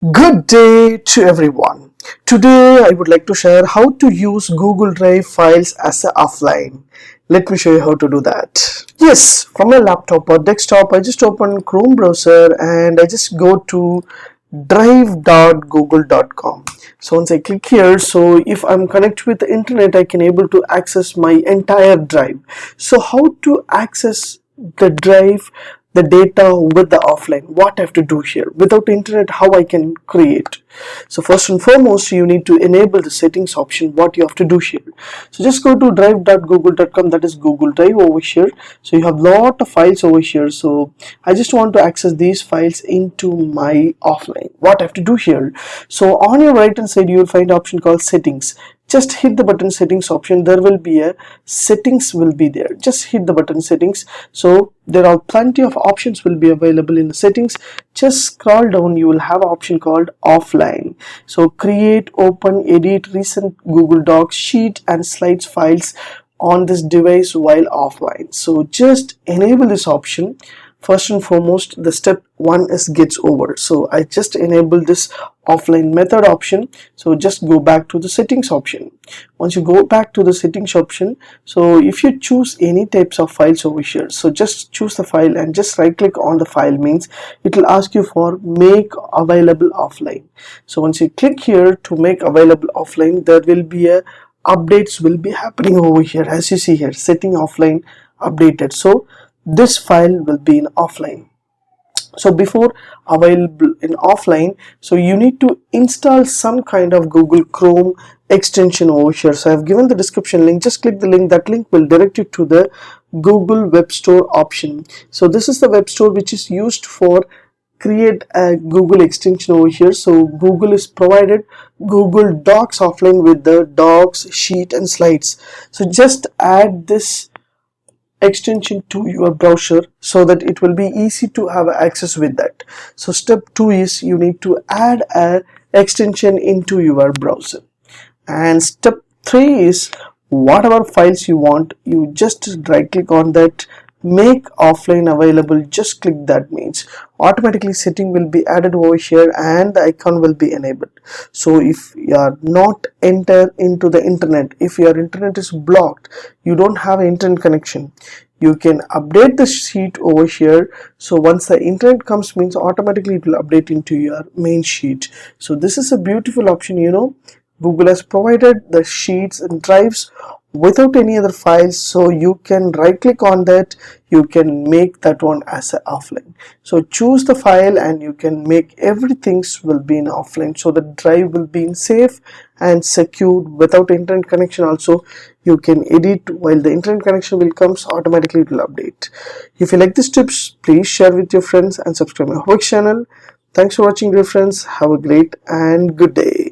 Good day to everyone. Today I would like to share how to use Google Drive files as a offline. Let me show you how to do that. Yes, from my laptop or desktop, I just open Chrome browser and I just go to drive.google.com. So once I click here, so if I'm connected with the internet, I can able to access my entire drive. So how to access the drive, the data with the offline, what I have to do here without internet, how I can create. So first and foremost, you need to enable the settings option, what you have to do here. So just go to drive.google.com, that is Google Drive over here. So you have lot of files over here. So I just want to access these files into my offline. What I have to do here, so on your right hand side you will find option called settings. Just hit the button settings option. There will be a settings will be there. Just hit the button settings. So there are plenty of options will be available in the settings. Just scroll down, you will have an option called offline. So create, open, edit recent Google Docs, sheet and slides files on this device while offline. So just enable this option. First and foremost, the step one is gets over. So I just enable this offline method option. So just go back to the settings option. Once you go back to the settings option, so if you choose any types of files over here, so just choose the file and just right click on the file, means it will ask you for make available offline. So once you click here to make available offline, there will be a updates will be happening over here. As you see here, setting offline updated. So this file will be in offline. So before available in offline, so you need to install some kind of Google Chrome extension over here. So I have given the description link. Just click the link. That link will direct you to the Google Web Store option. So this is the web store which is used for create a Google extension over here. So Google is provided Google Docs offline with the docs, sheet and slides. So just add this extension to your browser so that it will be easy to have access with that. So step 2 is you need to add a extension into your browser, and step 3 is whatever files you want, you just right click on that, make offline available. Just click that, means automatically setting will be added over here and the icon will be enabled. So if you are not enter into the internet, if your internet is blocked, you don't have an internet connection, you can update the sheet over here. So once the internet comes, means automatically it will update into your main sheet. So this is a beautiful option. Google has provided the sheets and drives without any other files, so you can right click on that, you can make that one as a offline. So choose the file and you can make everything will be in offline, so the drive will be in safe and secured without internet connection. Also you can edit while the internet connection will comes, automatically it will update. If you like these tips, please share with your friends and subscribe my HowXT channel. Thanks for watching, dear friends. Have a great and good day.